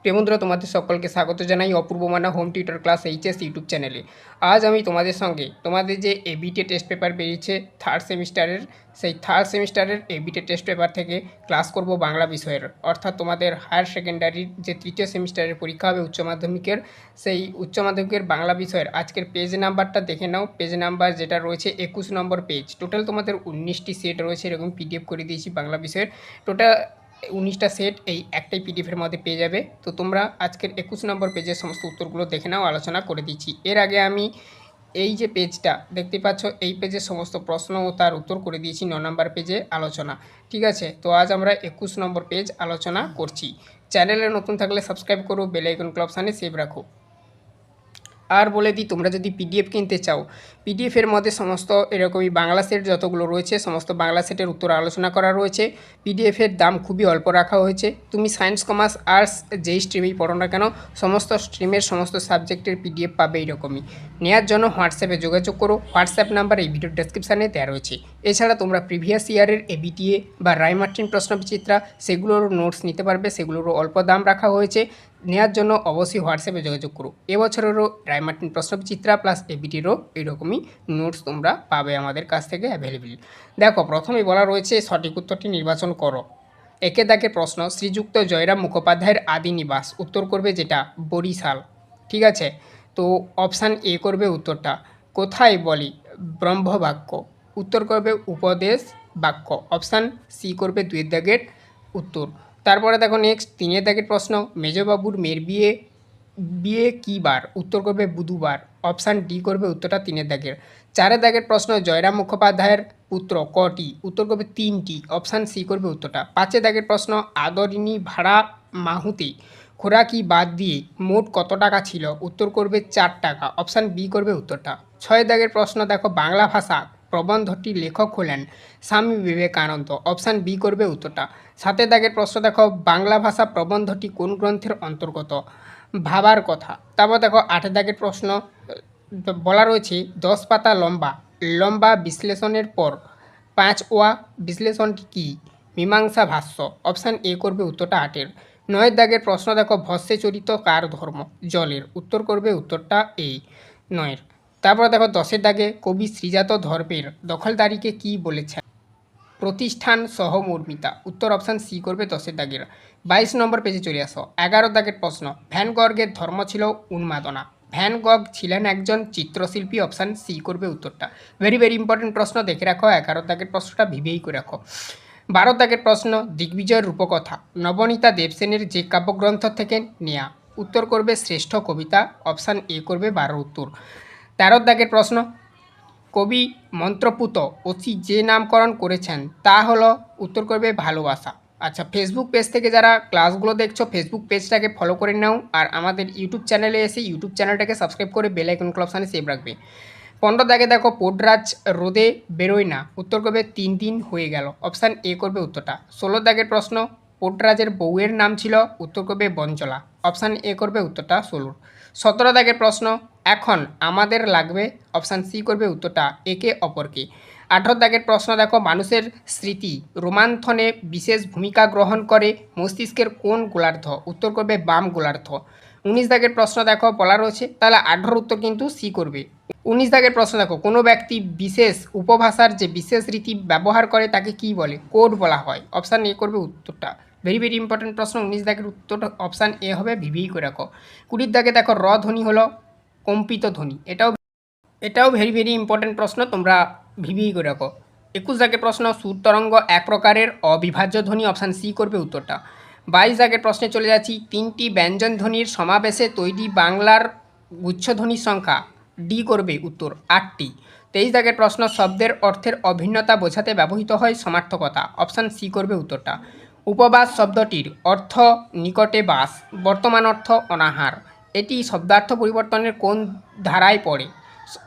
প্রিয় বন্ধুরা, তোমাদের সকলকে স্বাগত জানাই অপূর্ব মানা home tutor class HS YouTube চ্যানেলে। আজ আমি তোমাদের সঙ্গে তোমাদের যে এবিটে টেস্ট পেপার বেরিয়েছে থার্ড সেমিস্টারের, সেই থার্ড সেমিস্টারের এবিটে টেস্ট পেপার থেকে ক্লাস করব বাংলা বিষয়ের, অর্থাৎ তোমাদের হায়ার সেকেন্ডারির যে তৃতীয় সেমিস্টারের পরীক্ষা হবে উচ্চ মাধ্যমিকের, সেই উচ্চ মাধ্যমিকের বাংলা বিষয়ের আজকের পেজ নাম্বারটা দেখে নাও। পেজ নাম্বার যেটা রয়েছে 21 নম্বর পেজ। টোটাল তোমাদের 19টি সেট রয়েছে, এরকম পিডিএফ করে দিয়েছি বাংলা বিষয়ের। টোটাল 19টা সেট এই একটাই পিডিএফের মধ্যে পেয়ে যাবে। তো তোমরা আজকের 21 নম্বর পেজের সমস্ত উত্তরগুলো দেখে নাও, আলোচনা করে দিচ্ছি। এর আগে আমি এই যে পেজটা দেখতে পাচ্ছ, এই পেজের সমস্ত প্রশ্ন ও তার উত্তর করে দিয়েছি 9 নম্বর পেজে আলোচনা। ঠিক আছে, তো আজ আমরা 21 নম্বর পেজ আলোচনা করছি। চ্যানেলে নতুন থাকলে সাবস্ক্রাইব করো, বেল আইকন অপশানে সেভ রাখো। আর বলে দিই, তোমরা যদি পিডিএফ কিনতে চাও, পিডিএফের মধ্যে সমস্ত এরকমই বাংলা সেট যতগুলো রয়েছে সমস্ত বাংলা সেটের উত্তর আলোচনা করা রয়েছে। পিডিএফের দাম খুবই অল্প রাখা হয়েছে। তুমি সায়েন্স, কমার্স, আর্টস যেই স্ট্রিমেই পড়ো না কেন, সমস্ত স্ট্রিমের সমস্ত সাবজেক্টের পিডিএফ পাবে এরকমই। নেওয়ার জন্য হোয়াটসঅ্যাপে যোগাযোগ করো। হোয়াটসঅ্যাপ নাম্বার এই ভিডিওর ডেসক্রিপশানে দেওয়া রয়েছে। এছাড়া তোমরা প্রিভিয়াস ইয়ারের এবিটিএ বা রায়মার্টিন প্রশ্নবিচিত্রা সেগুলোরও নোটস নিতে পারবে, সেগুলোরও অল্প দাম রাখা হয়েছে। নেওয়ার জন্য অবশ্যই হোয়াটসঅ্যাপে যোগাযোগ করো। এবছরেরও রায়মার্টিন প্রশ্নবিচিত্রা প্লাস এবিটিরও এইরকমই নোটস তোমরা পাবে আমাদের কাছ থেকে অ্যাভেলেবেল। দেখো, প্রথমেই বলা রয়েছে সঠিক উত্তরটি নির্বাচন করো। একে দাগের প্রশ্ন, শ্রীযুক্ত জয়রাম মুখোপাধ্যায়ের আদি নিবাস, উত্তর করবে যেটা বরিশাল। ঠিক আছে, তো অপশান এ করবে উত্তরটা। কোথায় বলি ব্রহ্মবাক্য, উত্তর করবে উপদেশ বাক্য। অপশান সি করবে 2 দাগের উত্তর। তারপরে দেখো নেক্সট 3 দাগের প্রশ্ন, মেজবাবুর মেয়ের বিয়ে বিয়ে কী বার, উত্তর করবে বুধবার। অপশান ডি করবে উত্তরটা 3 দাগের। 4 দাগের প্রশ্ন, জয়রাম মুখোপাধ্যায়ের পুত্র কটি, উত্তর করবে 3টি। অপশান সি করবে উত্তরটা। 5 দাগের প্রশ্ন, আদরিনী ভাড়া মাহুতি খোরাকি বাদ দিয়ে মোট কত টাকা ছিল, উত্তর করবে 4 টাকা। অপশান বি করবে উত্তরটা। 6 দাগের প্রশ্ন দেখো, বাংলা ভাষা প্রবন্ধটির লেখক হলেন স্বামী বিবেকানন্দ। অপশান বি করবে উত্তরটা। 7 দাগের প্রশ্ন দেখো, বাংলা ভাষা প্রবন্ধটি কোন গ্রন্থের অন্তর্গত, ভাবার কথা। তারপর দেখো 8 দাগের প্রশ্ন বলা রয়েছে 10 পাতা লম্বা লম্বা বিশ্লেষণের পর 5 ওয়া বিশ্লেষণটি কী, মীমাংসা ভাষ্য। অপশান এ করবে উত্তরটা 8-এর। 9 দাগের প্রশ্ন দেখো, ভস্যে চরিত কার ধর্ম, জলের। উত্তর করবে উত্তরটা এই 9-এর। তারপর দেখো 10 দাগে, কবি শ্রীজাত ধর্মের দখলদারিকে কী বলেছেন, প্রতিষ্ঠান সহমর্মিতা। উত্তর অপশান সি করবে 10 দাগের। 22 নম্বর পেজে চলে আসো। 11 দাগের প্রশ্ন, ভ্যান গগের ধর্ম ছিল উন্মাদনা, ভ্যান গগ ছিলেন একজন চিত্রশিল্পী। অপশান সি করবে উত্তরটা। ভেরি ভেরি ইম্পর্টেন্ট প্রশ্ন, দেখে রাখো। 11 দাগের প্রশ্নটা ভেবেই করে রাখো। 12 দাগের প্রশ্ন, দিগ্বিজয়ের রূপকথা নবনীতা দেবসেনের যে কাব্যগ্রন্থ থেকে নেয়া, উত্তর করবে শ্রেষ্ঠ কবিতা। অপশান এ করবে 12 উত্তর। 13 দাগের প্রশ্ন, কবি মন্ত্রপুত অতি যে নামকরণ করেছেন তা হলো, উত্তর করবে ভালোবাসা। আচ্ছা, ফেসবুক পেজ থেকে যারা ক্লাসগুলো দেখছো, ফেসবুক পেজটাকে ফলো করে নাও, আর আমাদের ইউটিউব চ্যানেলে এসে ইউটিউব চ্যানেলটাকে সাবস্ক্রাইব করে বেল আইকন অপশানে সেভ রাখবে। 15 দাগে দেখো, পোডরাজ রোদে বেরোয় না, উত্তর করবে 3 দিন হয়ে গেল। অপশান এ করবে উত্তরটা। 16 দাগের প্রশ্ন, পোডরাজের বউয়ের নাম ছিল, উত্তর করবে বঞ্চলা। অপশান এ করবে উত্তরটা 16। 17 দাগের প্রশ্ন, এখন আমাদের লাগবে, অপশান সি করবে উত্তরটা একে অপরকে। 18 দাগের প্রশ্ন দেখো, মানুষের স্মৃতি রোমান্থনে বিশেষ ভূমিকা গ্রহণ করে মস্তিষ্কের কোন গোলার্ধ, উত্তর করবে বাম গোলার্ধ। 19 দাগের প্রশ্ন দেখো বলা রয়েছে, তাহলে 18 উত্তর কিন্তু সি করবে। 19 দাগের প্রশ্ন দেখো, কোনো ব্যক্তি বিশেষ উপভাষার যে বিশেষ রীতি ব্যবহার করে তাকে কি বলে, কোড বলা হয়। অপশান এ করবে উত্তরটা। ভেরি ভেরি ইম্পর্টেন্ট প্রশ্ন। 19 দাগের উত্তরটা অপশান এ হবে, ভিভিই করে রাখো। 20 দাগে দেখো, র ধ্বনি হলো কম্পিত ধ্বনি, এটাও ভেরি ভেরি ইম্পর্টেন্ট প্রশ্ন, তোমরা ভিভিই করে রাখো। 21 দাগের প্রশ্ন, সুর তরঙ্গ এক প্রকারের অবিভাজ্য ধ্বনি। অপশান সি করবে উত্তরটা। 22 দাগের প্রশ্নে চলে যাচ্ছি, 3টি ব্যঞ্জন ধ্বনির সমাবেশে তৈরি বাংলার গুচ্ছধ্বনির সংখ্যা, ডি করবে উত্তর 8টি। 23 দাগের প্রশ্ন, শব্দের অর্থের অভিন্নতা বোঝাতে ব্যবহৃত হয় সমার্থকতা। অপশান সি করবে উত্তরটা। উপবাস শব্দটির অর্থ নিকটে বাস, বর্তমান অর্থ অনাহার। এটি শব্দার্থ পরিবর্তনের কোন ধারায় পড়ে,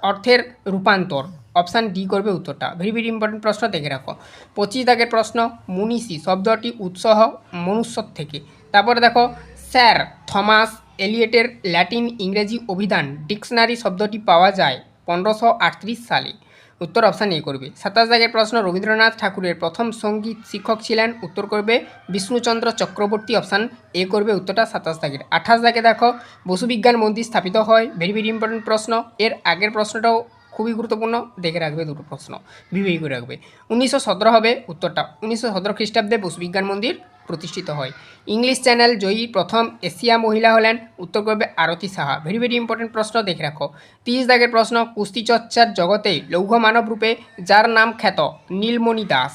অর্থের রূপান্তর। অপশান ডি করবে উত্তরটা। ভেরি ভেরি ইম্পর্টেন্ট প্রশ্ন, দেখে রাখো। 25 দাগের প্রশ্ন, মনীষী শব্দটি উৎসাহ মনুষ্য থেকে। তারপরে দেখো, স্যার থমাস এলিয়টের ল্যাটিন ইংরেজি অভিধান ডিকশনারি শব্দটি পাওয়া যায় 1538 সালে। উত্তর অপশান এ করবে। 27 দাগের প্রশ্ন, রবীন্দ্রনাথ ঠাকুরের প্রথম সঙ্গীত শিক্ষক ছিলেন, উত্তর করবে বিষ্ণুচন্দ্র চক্রবর্তী, অপশান এ করবে উত্তরটা 27 দাগের। 28 দাগে দেখো, বসু বিজ্ঞান মন্দির স্থাপিত হয়, ভেরি ভেরি ইম্পর্টেন্ট প্রশ্ন। এর আগের প্রশ্নটাও খুবই গুরুত্বপূর্ণ, দেখে রাখবে, দুটো প্রশ্ন বিবেই করে রাখবে। 1917 হবে উত্তরটা, 1917 খ্রিস্টাব্দে বসু বিজ্ঞান মন্দির প্রতিষ্ঠিত হয়। ইংলিশ চ্যানেল জয়ী প্রথম এশিয়া মহিলা হলেন, উত্তর করবে আরতি সাহা, ভেরি ভেরি ইম্পর্টেন্ট প্রশ্ন, দেখে রাখো। 30 দাগের প্রশ্ন, কুস্তি চর্চার জগতে লৌহ মানব রূপে যার নাম খ্যাত, নীলমণি দাস,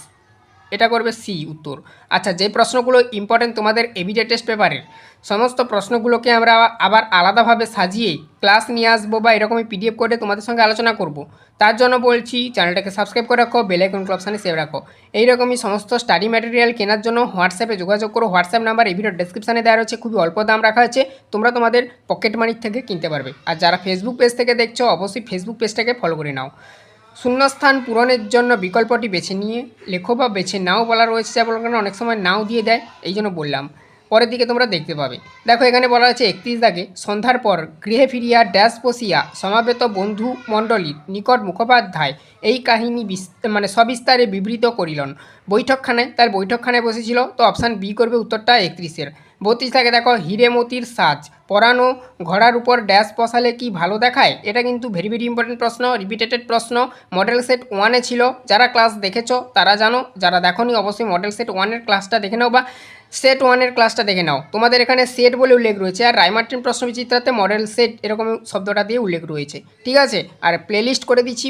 এটা করবে সি উত্তর। আচ্ছা, যে প্রশ্নগুলো ইম্পর্টেন্ট তোমাদের এবিডে টেস্ট পেপারের, সমস্ত প্রশ্নগুলোকে আমরা আবার আলাদাভাবে সাজিয়ে ক্লাস নিয়ে আসবো বা এরকমই পিডিএফ করে তোমাদের সঙ্গে আলোচনা করব। তার জন্য বলছি চ্যানেলটাকে সাবস্ক্রাইব করে রাখো, বেল আইকন অপশানে সেভ রাখো। এইরকমই সমস্ত স্টাডি ম্যাটেরিয়াল কেনার জন্য হোয়াটসঅ্যাপে যোগাযোগ করো, হোয়াটসঅ্যাপ নাম্বার এই ভিডিও ডেসক্রিপশানে দেওয়া রয়েছে, খুবই অল্প দাম রাখা আছে, তোমরা তোমাদের পকেট মানির থেকে কিনতে পারবে। আর যারা ফেসবুক পেজ থেকে দেখছো অবশ্যই ফেসবুক পেজটাকে ফলো করে নাও। শূন্যস্থান পূরণের জন্য বিকল্পটি বেছে নিয়ে লেখো বা বেছে নাও বলা রয়েছে, যা বলার কারণে অনেক সময় নাও দিয়ে দেয়, এই জন্য বললাম, পরের দিকে তোমরা দেখতে পাবে। দেখো এখানে বলা আছে 31 দাগে, সন্ধ্যার পর গৃহে ফিরিয়া ড্যাশ বসিয়া সমাবেত বন্ধু মণ্ডলীর নিকট মুখোপাধ্যায় এই কাহিনী সবিস্তারে বিবৃত করিলেন। বৈঠকখানায়, তার বৈঠকখানায় বসেছিল, তো অপশান বি করবে উত্তরটা 31-এর। 32 দাগে দেখো, হিরেমতির সাজ পরানো ঘোড়ার উপর ড্যাশ বসালে কি ভালো দেখায়, এটা কিন্তু ভেরি ভেরি ইম্পর্টেন্ট প্রশ্ন, রিপিটেটেড প্রশ্ন, মডেল সেট 1-এ ছিল, যারা ক্লাস দেখেছো তারা জানো, যারা দেখোনি অবশ্যই মডেল সেট 1-এর ক্লাসটা দেখে নাও বা সেট 1-এর ক্লাসটা দেখে নাও। তোমাদের এখানে সেট বলে উল্লেখ রয়েছে, আর রায়মার্টিন প্রশ্নবিচিত্রাতে মডেল সেট এরকম শব্দটা দিয়ে উল্লেখ রয়েছে, ঠিক আছে। আর প্লেলিস্ট করে দিচ্ছি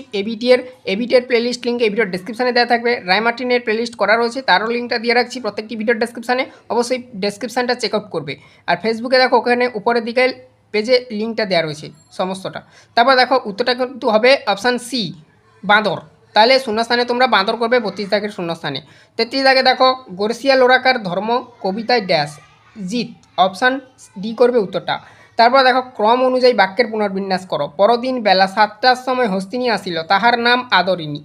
এবিটির প্লেলিস্ট লিঙ্ক এই ভিডিওর ডেসক্রিপশানে দেওয়া থাকবে, রায়মার্টিনের প্লেলিস্ট করা রয়েছে, তারও লিঙ্কটা দিয়ে রাখছি প্রত্যেকটি ভিডিওর ডেসক্রিপশানে, অবশ্যই ডেসক্রিপশানটা চেক আউট করবে। আর ফেসবুকে দেখো ওখানে উপরের দিকে পেজে লিঙ্কটা দেওয়া রয়েছে সমস্তটা। তারপর দেখো উত্তরটা কিন্তু হবে অপশান সি, বাঁদর, তাহলে শূন্যস্থানে তোমরা বাঁদর করবে 32 দাগের শূন্যস্থানে। 33 দাগে দেখো, গর্সিয়া লোরাকার ধর্ম কবিতায় ড্যাশ জিত, অপশান ডি করবে উত্তরটা। তারপর দেখো, ক্রম অনুযায়ী বাক্যের পুনর্বিন্যাস করো। পরদিন বেলা 7টার সময় হস্তিনী আসিল, তাহার নাম আদরিণী,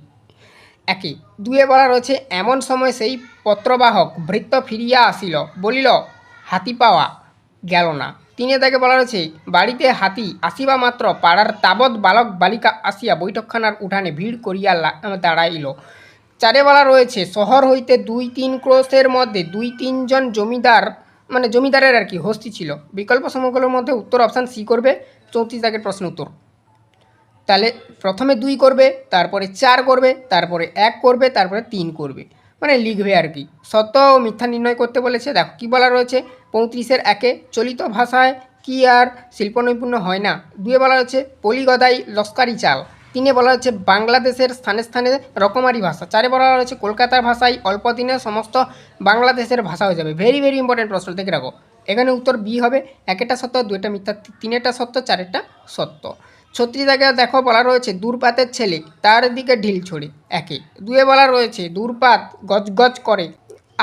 একে। 2-এ বলা রয়েছে, এমন সময় সেই পত্রবাহক ভৃত্য ফিরিয়া আসিল, বলিল হাতি পাওয়া গেল না। 3-এ দাগে বলা রয়েছে, বাড়িতে হাতি আসিবা মাত্র পাড়ার তাবৎ বালক বালিকা আসিয়া বৈঠকখানার উঠানে ভিড় করিয়া দাঁড়াইল। 4-এ বলা রয়েছে, শহর হইতে 2-3 ক্রোশের মধ্যে 2-3 জন জমিদারের আর কি হস্তি ছিল। বিকল্প সমূহগুলোর মধ্যে উত্তর অপশান সি করবে 34 দাগের প্রশ্ন উত্তর। তাহলে প্রথমে 2 করবে, তারপরে 4 করবে, তারপরে 1 করবে, তারপরে 3 করবে, মানে লিখবে আর কি। সত্য ও মিথ্যা নির্ণয় করতে বলেছে। দেখো কী বলা রয়েছে, 35-এর 1-এ, চলিত ভাষায় কি আর শিল্পনৈপুণ্য হয় না। 2-এ বলা রয়েছে, পলিগদাই লস্কারি চাল। 3-এ বলা হচ্ছে, বাংলাদেশের স্থানে স্থানে রকমারি ভাষা। 4-এ বলা রয়েছে, কলকাতার ভাষায় অল্প দিনে সমস্ত বাংলাদেশের ভাষা হয়ে যাবে। ভেরি ভেরি ইম্পর্টেন্ট প্রশ্ন, দেখে রাখো। এখানে উত্তর বি হবে, 1-এটা সত্য, 2-টা মিথ্যা, 3-এটা সত্য, 4-এটা সত্য। 36 দাগে দেখো বলা রয়েছে, দূরপাতের ছেলে তার দিকে ঢিল ছড়ে, 1-এ। 2-এ বলা রয়েছে, দূরপাত গজগজ করে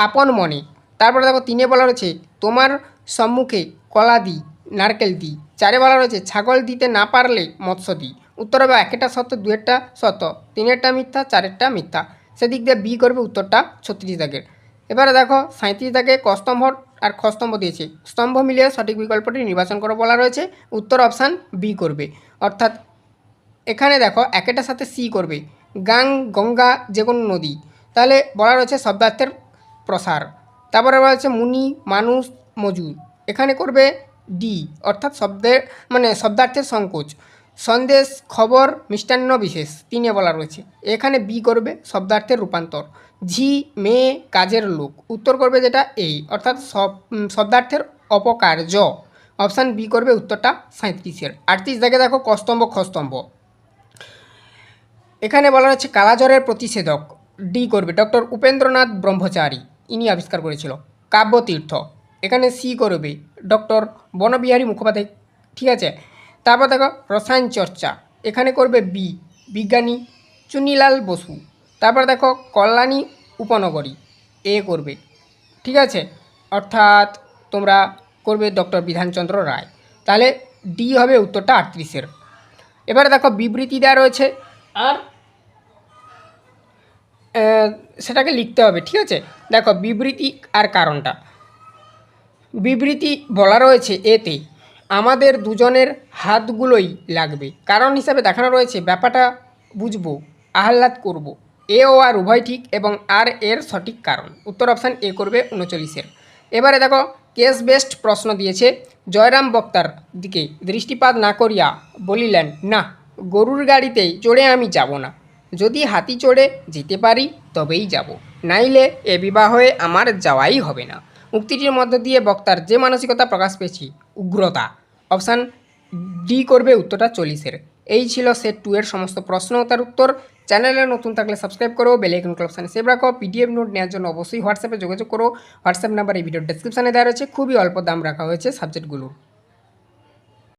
আপন মনে। তারপরে দেখো 3-এ বলা রয়েছে, তোমার সম্মুখে কলা দিই নারকেল দিই। 4-এ বলা রয়েছে, ছাগল দিতে না পারলে মৎস্য দিই। উত্তর হবে 1-এটা সত্য, 2-এরটা সত্য, 3-এরটা মিথ্যা, 4-এরটা মিথ্যা। সেদিক দিয়ে বি করবে উত্তরটা 36 দাগের। এবারে দেখো 37 দাগে কস্তম্ভ আর খস্তম্ভ দিয়েছে, স্তম্ভ মিলিয়ে সঠিক বিকল্পটি নির্বাচন করে বলা রয়েছে, উত্তর অপশান বি করবে। অর্থাৎ এখানে দেখো 1-এটার সাথে সি করবে, গাং গঙ্গা যে কোনো নদী, তাহলে বলা রয়েছে শব্দার্থের প্রসার। তারপরে বলা হচ্ছে, মুনি মানুষ মজুর, এখানে করবে ডি, অর্থাৎ শব্দার্থের সংকোচ। সন্দেশ খবর মিষ্টান্ন বিশেষ, 3-এ বলা রয়েছে, এখানে বি করবে শব্দার্থের রূপান্তর। ঝি মেয়ে কাজের লোক, উত্তর করবে যেটা এই, অর্থাৎ শব্দার্থের অপকার্য, অপশান বি করবে উত্তরটা 37-এর। 38 দাগে দেখো কস্তম্ভ খস্তম্ভ, এখানে বলা হচ্ছে কালাজ্বরের প্রতিষেধক, ডি করবে, ডক্টর উপেন্দ্রনাথ ব্রহ্মচারী ইনি আবিষ্কার করেছিল। কাব্যতীর্থ, এখানে সি করবে, ডক্টর বনবিহারী মুখোপাধ্যায়, ঠিক আছে। তারপর দেখো রসায়ন চর্চা, এখানে করবে বি, বিজ্ঞানী চুনিলাল বসু। তারপর দেখো কল্যাণী উপনগরী, এ করবে, ঠিক আছে, অর্থাৎ তোমরা করবে ডক্টর বিধানচন্দ্র রায়, তাহলে ডি হবে উত্তরটা 38-এর। এবারে দেখো বিবৃতি দেওয়া রয়েছে, আর সেটাকে লিখতে হবে, ঠিক আছে। দেখো বিবৃতি আর কারণটা, বিবৃতি বলা রয়েছে এতে আমাদের দুজনের হাতগুলোই লাগবে, কারণ হিসাবে দেখানো রয়েছে ব্যাপারটা বুঝবো আহ্লাদ করব। এ ও আর উভয় ঠিক এবং আর এর সঠিক কারণ। উত্তর অপশান এ করবে 39-এর। এবারে দেখো কেস বেসড প্রশ্ন দিয়েছে। জয়রাম বক্তার দিকে দৃষ্টিপাত না করিয়া বলিলেন, না, গরুর গাড়িতেই চড়ে আমি যাব না। যদি হাতি চড়ে যেতে পারি তবেই যাব, নাইলে এ বিবাহে আমার যাওয়াই হবে না। উক্তিটির মধ্য দিয়ে বক্তার যে মানসিকতা প্রকাশ পেয়েছি, উগ্রতা। অপশান ডি করবে উত্তরটা 40-এর। এই ছিল সেট 2 এর সমস্ত প্রশ্ন ও তার উত্তর। চ্যানেলে নতুন থাকলে সাবস্ক্রাইব করো, বেল আইকন অপশানে সেভ রাখো। পিডিএফ নোট নেওয়ার জন্য অবশ্যই হোয়াটসঅ্যাপে যোগাযোগ করো। হোয়াটসঅ্যাপ নাম্বার এই ভিডিওর ডেসক্রিপশানে দেওয়া রয়েছে। খুবই অল্প দাম রাখা হয়েছে সাবজেক্টগুলোর।